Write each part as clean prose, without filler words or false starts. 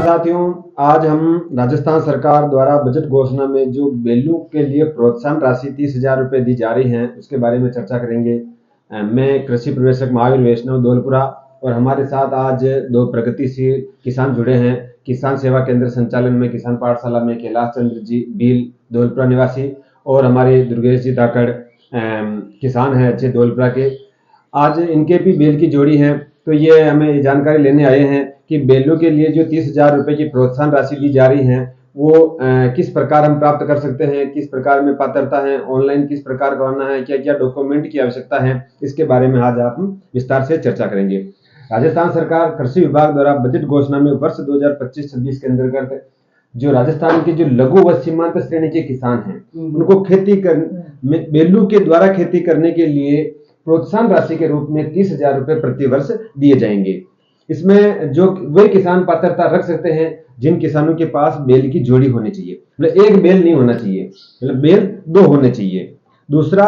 साथियों, आज हम राजस्थान सरकार द्वारा बजट घोषणा में जो बेलू के लिए प्रोत्साहन राशि 30,000 रुपये दी जा रही है उसके बारे में चर्चा करेंगे। मैं कृषि प्रवेशक महावीर वैष्णव धौलपुरा और हमारे साथ आज दो प्रगतिशील किसान जुड़े हैं। किसान सेवा केंद्र संचालन में किसान पाठशाला में कैलाश चंद्र जी भील धौलपुरा निवासी और हमारे दुर्गेश जी धाकड़ किसान हैं अच्छे धौलपुरा के। आज इनके भी बेल की जोड़ी है, तो ये हमें जानकारी लेने आए हैं कि बेलों के लिए जो 30,000 रुपये की प्रोत्साहन राशि दी जा रही है वो किस प्रकार हम प्राप्त कर सकते हैं, किस प्रकार में पात्रता है, ऑनलाइन किस प्रकार करना है, क्या क्या डॉक्यूमेंट की आवश्यकता है, इसके बारे में आज आप विस्तार से चर्चा करेंगे। राजस्थान सरकार कृषि विभाग द्वारा बजट घोषणा में वर्ष 2025-26 के अंतर्गत जो राजस्थान के जो लघु व सीमांत श्रेणी के किसान हैं उनको खेती कर बेलू के द्वारा खेती करने के लिए प्रोत्साहन राशि के रूप में 30,000 रुपये प्रति वर्ष दिए जाएंगे। इसमें जो वे किसान पात्रता रख सकते हैं जिन किसानों के पास बेल की जोड़ी होनी चाहिए, मतलब एक बेल नहीं होना चाहिए, मतलब बेल दो होने चाहिए। दूसरा,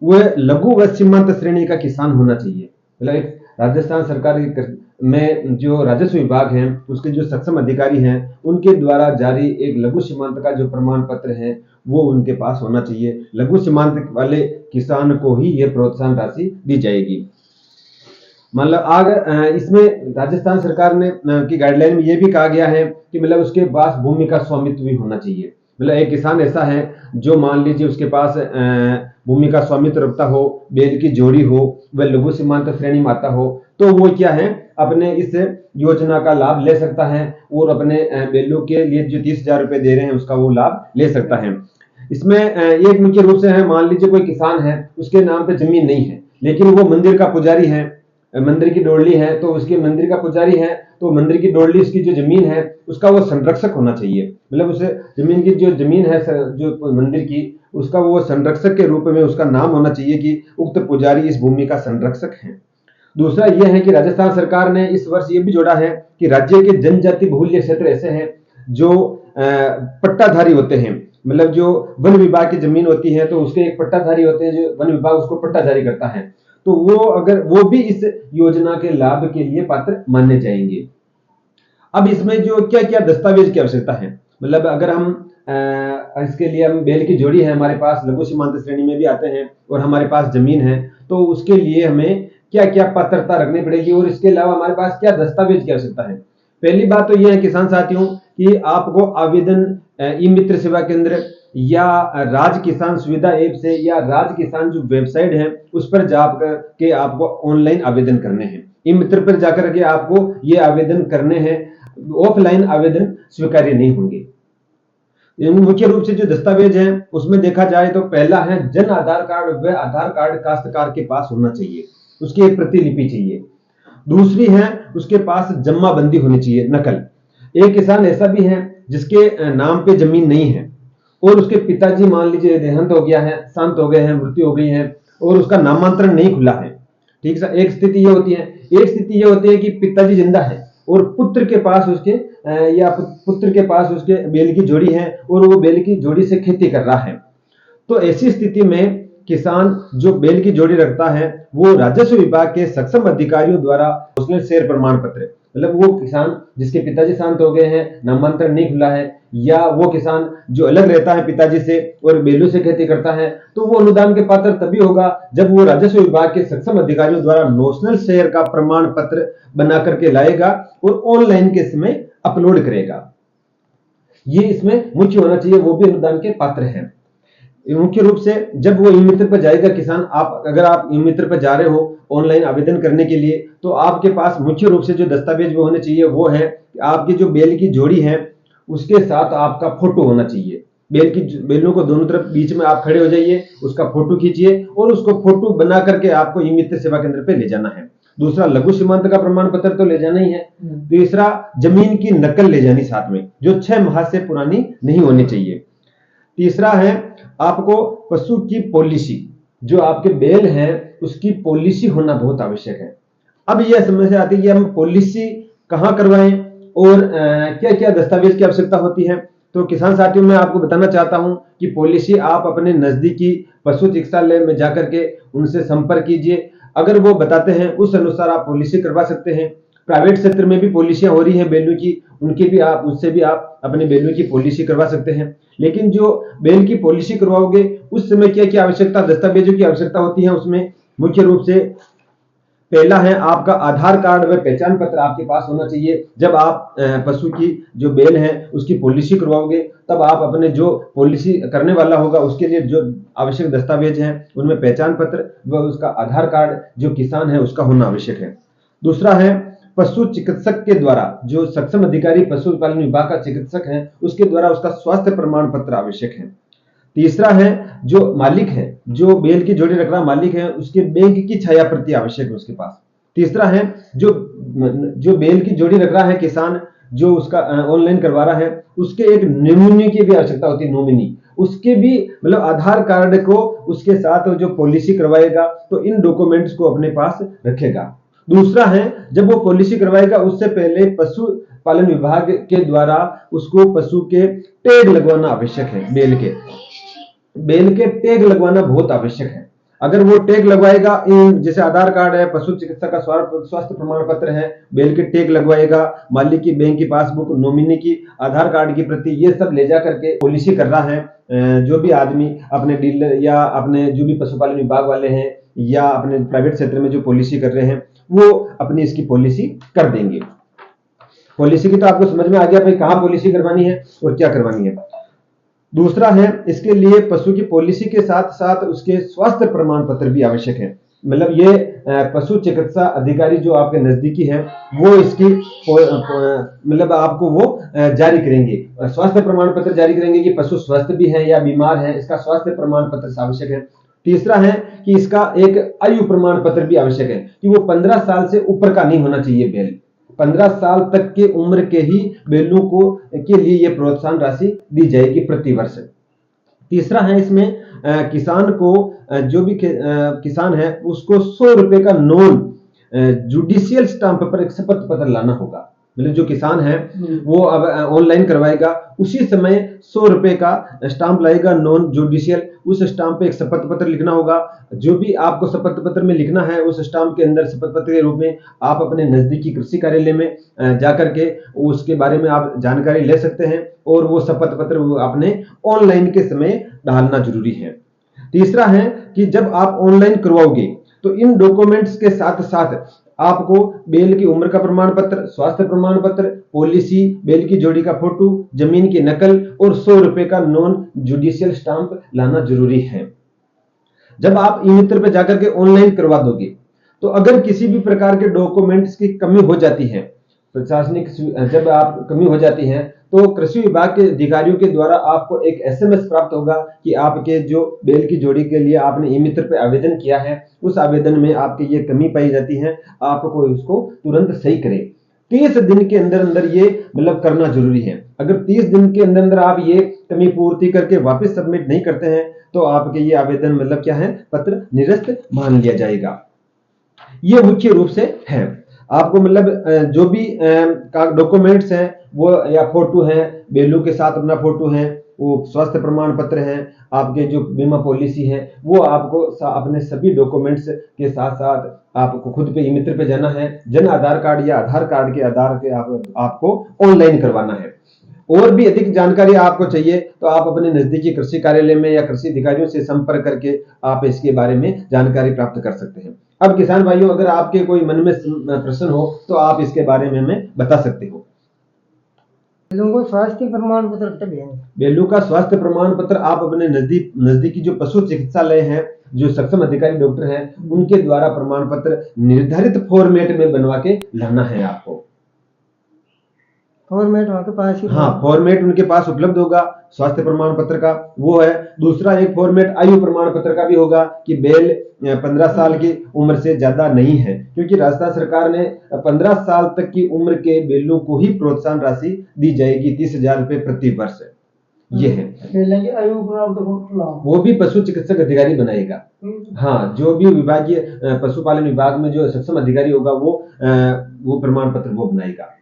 वह लघु व सीमांत श्रेणी का किसान होना चाहिए, मतलब एक राजस्थान सरकार में जो राजस्व विभाग है उसके जो सक्षम अधिकारी हैं उनके द्वारा जारी एक लघु सीमांत का जो प्रमाण पत्र है वो उनके पास होना चाहिए। लघु सीमांत वाले किसान को ही ये प्रोत्साहन राशि दी जाएगी। मतलब आगे इसमें राजस्थान सरकार ने की गाइडलाइन में ये भी कहा गया है कि मतलब उसके पास भूमि का स्वामित्व भी होना चाहिए। मतलब एक किसान ऐसा है जो मान लीजिए उसके पास भूमि का स्वामित्व रखता हो, बेल की जोड़ी हो, वह लघु सीमांत श्रेणी में आता हो, तो वो क्या है अपने इस योजना का लाभ ले सकता है और अपने बेलों के लिए जो 30,000 रुपये दे रहे हैं उसका वो लाभ ले सकता है। इसमें एक मुख्य रूप से है, मान लीजिए कोई किसान है उसके नाम पे जमीन नहीं है लेकिन वो मंदिर का पुजारी है, मंदिर की डोरली है, तो उसके मंदिर का पुजारी है तो मंदिर की डोरली उसकी जो जमीन है उसका वो संरक्षक होना चाहिए। मतलब उसे जमीन की जो जमीन है जो मंदिर की उसका वो संरक्षक के रूप में उसका नाम होना चाहिए कि उक्त पुजारी इस भूमि का संरक्षक है। दूसरा यह है कि राजस्थान सरकार ने इस वर्ष ये भी जोड़ा है कि राज्य के जनजाति बहुल्य क्षेत्र ऐसे हैं जो पट्टाधारी होते हैं, मतलब जो वन विभाग की जमीन होती है तो उसके एक पट्टाधारी होते हैं जो वन विभाग उसको पट्टा जारी करता है, तो वो अगर वो भी इस योजना के लाभ के लिए पात्र माने जाएंगे। अब इसमें जो क्या क्या दस्तावेज की आवश्यकता है, मतलब अगर हम इसके लिए हम बेल की जोड़ी है हमारे पास, लघु सीमांत श्रेणी में भी आते हैं और हमारे पास जमीन है, तो उसके लिए हमें क्या क्या पात्रता रखनी पड़ेगी और इसके अलावा हमारे पास क्या दस्तावेज की आवश्यकता है। पहली बात तो यह है किसान साथियों कि आपको आवेदन ई मित्र सेवा केंद्र या राज किसान सुविधा ऐप से या राज किसान जो वेबसाइट है उस पर जाकर के आपको ऑनलाइन आवेदन करने हैं। ई मित्र पर जाकर के आपको ये आवेदन करने हैं, ऑफलाइन आवेदन स्वीकार्य नहीं होंगे। मुख्य रूप से जो दस्तावेज है उसमें देखा जाए तो पहला है जन आधार कार्ड व आधार कार्ड काश्तकार के पास होना चाहिए, उसकी एक प्रतिलिपि चाहिए। दूसरी है उसके पास जमाबंदी होनी चाहिए, नकल। एक किसान ऐसा भी है जिसके नाम पे जमीन नहीं है और उसके पिताजी मान लीजिए देहांत हो गया है, शांत हो गए हैं, मृत्यु हो गई है और उसका नामांतरण नहीं खुला है। ठीक है, एक स्थिति ये होती है। एक स्थिति ये होती है कि पिताजी जिंदा है और पुत्र के पास उसके बेल की जोड़ी है और वो बेल की जोड़ी से खेती कर रहा है। तो ऐसी स्थिति में किसान जो बेल की जोड़ी रखता है वो राजस्व विभाग के सक्षम अधिकारियों द्वारा उसमें शेयर प्रमाण पत्र, मतलब वो किसान जिसके पिताजी शांत हो गए हैं, नामांतरण नहीं खुला है, या वो किसान जो अलग रहता है पिताजी से और बेलू से खेती करता है, तो वो अनुदान के पात्र तभी होगा जब वो राजस्व विभाग के सक्षम अधिकारियों द्वारा नोशनल शेयर का प्रमाण पत्र बना करके लाएगा और ऑनलाइन के समय अपलोड करेगा। ये इसमें मुख्य होना चाहिए, वो भी अनुदान के पात्र है। मुख्य रूप से जब वो ई मित्र पर जाएगा किसान, अगर आप ई मित्र पर जा रहे हो ऑनलाइन आवेदन करने के लिए, तो आपके पास मुख्य रूप से जो दस्तावेज वो होने चाहिए वो है आपकी जो बेल की जोड़ी है उसके साथ आपका फोटो होना चाहिए। बेलों को दोनों तरफ बीच में आप खड़े हो जाइए, उसका फोटो खींचिए और उसको फोटो बना करके आपको ई मित्र सेवा केंद्र पे ले जाना है। दूसरा, लघु सीमांत का प्रमाण पत्र तो ले जाना ही है। तीसरा, जमीन की नकल ले जानी साथ में, जो 6 माह से पुरानी नहीं होनी चाहिए। तीसरा है आपको पशु की पॉलिसी, जो आपके बेल है उसकी पॉलिसी होना बहुत आवश्यक है। अब यह समस्या आती है कि हम पॉलिसी कहां करवाएं और क्या क्या दस्तावेज की आवश्यकता होती है। तो किसान साथियों मैं आपको बताना चाहता हूं कि पॉलिसी आप अपने नजदीकी पशु चिकित्सालय में जाकर के उनसे संपर्क कीजिए, अगर वो बताते हैं उस अनुसार आप पॉलिसी करवा सकते हैं। प्राइवेट क्षेत्र में भी पॉलिसियां हो रही हैं बैलों की, उनकी भी आप उससे भी आप अपने बैलों की पॉलिसी करवा सकते हैं। लेकिन जो बैल की पॉलिसी करवाओगे उस समय क्या क्या आवश्यकता दस्तावेजों की आवश्यकता होती है, उसमें मुख्य रूप से पहला है आपका आधार कार्ड व पहचान पत्र आपके पास होना चाहिए। जब आप पशु की जो बैल है उसकी पॉलिसी करवाओगे तब आप अपने जो पॉलिसी करने वाला होगा उसके लिए जो आवश्यक दस्तावेज हैं उनमें पहचान पत्र व उसका आधार कार्ड जो किसान है उसका होना आवश्यक है। दूसरा है पशु चिकित्सक के द्वारा, जो सक्षम अधिकारी पशुपालन विभाग का चिकित्सक है उसके द्वारा उसका स्वास्थ्य प्रमाण पत्र आवश्यक है। तीसरा है जो मालिक है, जो बैल की जोड़ी रख रहा मालिक है उसके बैंक की छाया प्रति आवश्यक है उसके पास। तीसरा है जो जो बैल की जोड़ी रख रहा है किसान, जो उसका ऑनलाइन करवा रहा है उसके एक नॉमिनी की भी आवश्यकता होती है, नॉमिनी उसके भी मतलब आधार कार्ड को उसके साथ जो पॉलिसी करवाएगा तो इन डॉक्यूमेंट्स को अपने पास रखेगा। दूसरा है जब वो पॉलिसी करवाएगा उससे पहले पशु पालन विभाग के द्वारा उसको पशु के टैग लगवाना आवश्यक है। बैल के टैग लगवाना बहुत आवश्यक है। अगर वो टैग लगवाएगा, इन जैसे आधार कार्ड है, पशु चिकित्सा का स्वास्थ्य प्रमाण पत्र है, बैल के टैग लगवाएगा, मालिक की बैंक की पासबुक, नॉमिनी की आधार कार्ड की प्रति, ये सब ले जा करके पॉलिसी कर रहा है जो भी आदमी अपने डीलर या अपने जो भी पशुपालन विभाग वाले हैं या अपने प्राइवेट क्षेत्र में जो पॉलिसी कर रहे हैं वो अपनी इसकी पॉलिसी कर देंगे। पॉलिसी की तो आपको समझ में आ गया भाई कहां पॉलिसी करवानी है और क्या करवानी है। दूसरा है इसके लिए पशु की पॉलिसी के साथ साथ उसके स्वास्थ्य प्रमाण पत्र भी आवश्यक है। मतलब ये पशु चिकित्सा अधिकारी जो आपके नजदीकी है वो इसकी मतलब आपको वो जारी करेंगे, स्वास्थ्य प्रमाण पत्र जारी करेंगे कि पशु स्वस्थ भी है या बीमार है, इसका स्वास्थ्य प्रमाण पत्र आवश्यक है। तीसरा है कि इसका एक आयु प्रमाण पत्र भी आवश्यक है कि वो 15 साल से ऊपर का नहीं होना चाहिए बैल, 15 साल तक की उम्र के ही बैलों को के लिए यह प्रोत्साहन राशि दी जाएगी प्रति वर्ष। तीसरा है इसमें किसान को जो भी किसान है उसको 100 रुपए का नॉन जुडिशियल स्टाम्प पर एक शपथ पत्र लाना होगा। मतलब जो किसान है वो अब ऑनलाइन करवाएगा उसी समय 100 रुपए का स्टाम्प लाएगा नॉन जुडिशियल, उस स्टाम्प पे एक शपथ पत्र लिखना होगा। जो भी आपको शपथ पत्र में लिखना है उस स्टाम्प के अंदर शपथ पत्र के रूप में आप अपने नजदीकी कृषि कार्यालय में जाकर के उसके बारे में आप जानकारी ले सकते हैं और वो शपथ पत्र आपने ऑनलाइन के समय डालना जरूरी है। तीसरा है कि जब आप ऑनलाइन करवाओगे तो इन डॉक्यूमेंट्स के साथ साथ आपको बैल की उम्र का प्रमाण पत्र, स्वास्थ्य प्रमाण पत्र, पॉलिसी, बैल की जोड़ी का फोटो, जमीन की नकल और 100 रुपए का नॉन जुडिशियल स्टाम्प लाना जरूरी है। जब आप ई मित्र पे जाकर के ऑनलाइन करवा दोगे तो अगर किसी भी प्रकार के डॉक्यूमेंट्स की कमी हो जाती है, प्रशासनिक जब आप कमी हो जाती है तो कृषि विभाग के अधिकारियों के द्वारा आपको एक एसएमएस प्राप्त होगा कि आपके जो बैल की जोड़ी के लिए आपने ई मित्र पे आवेदन किया है उस आवेदन में आपकी ये कमी पाई जाती है, आपको इसको तुरंत सही करें। 30 दिन के अंदर अंदर ये मतलब करना जरूरी है। अगर 30 दिन के अंदर अंदर आप ये कमी पूर्ति करके वापस सबमिट नहीं करते हैं तो आपके ये आवेदन मतलब क्या है, पत्र निरस्त मान लिया जाएगा। ये मुख्य रूप से है। आपको मतलब जो भी डॉक्यूमेंट्स हैं वो या फोटो है, बैलों के साथ अपना फोटो है, वो स्वास्थ्य प्रमाण पत्र है, आपके जो बीमा पॉलिसी है, वो आपको अपने सभी डॉक्यूमेंट्स के साथ साथ आपको खुद पे ई मित्र पे जाना है, जन आधार कार्ड या आधार कार्ड के आधार के आपको ऑनलाइन करवाना है। और भी अधिक जानकारी आपको चाहिए तो आप अपने नजदीकी कृषि कार्यालय में या कृषि अधिकारियों से संपर्क करके आप इसके बारे में जानकारी प्राप्त कर सकते हैं। अब किसान भाइयों अगर आपके कोई मन में प्रश्न हो तो आप इसके बारे में हमें बता सकते हो। बैलों को स्वास्थ्य प्रमाण पत्र कब देंगे? बैलों का स्वास्थ्य प्रमाण पत्र आप अपने नजदीकी जो पशु चिकित्सालय है, जो सक्षम अधिकारी डॉक्टर हैं उनके द्वारा प्रमाण पत्र निर्धारित फॉर्मेट में बनवा के लाना है आपको। फॉर्मेट उनके पास ही? हाँ, फॉर्मेट उनके पास उपलब्ध होगा स्वास्थ्य प्रमाण पत्र का, वो है। दूसरा एक फॉर्मेट आयु प्रमाण पत्र का भी होगा कि बैल 15 साल की उम्र से ज्यादा नहीं है, क्योंकि राजस्थान सरकार ने 15 साल तक की उम्र के बैलों को ही प्रोत्साहन राशि दी जाएगी 30,000 रुपए प्रति वर्ष। ये है आयु प्रमाण वो भी पशु चिकित्सक अधिकारी बनाएगा। हाँ, जो भी विभागीय पशुपालन विभाग में जो सक्षम अधिकारी होगा वो प्रमाण पत्र वो बनाएगा।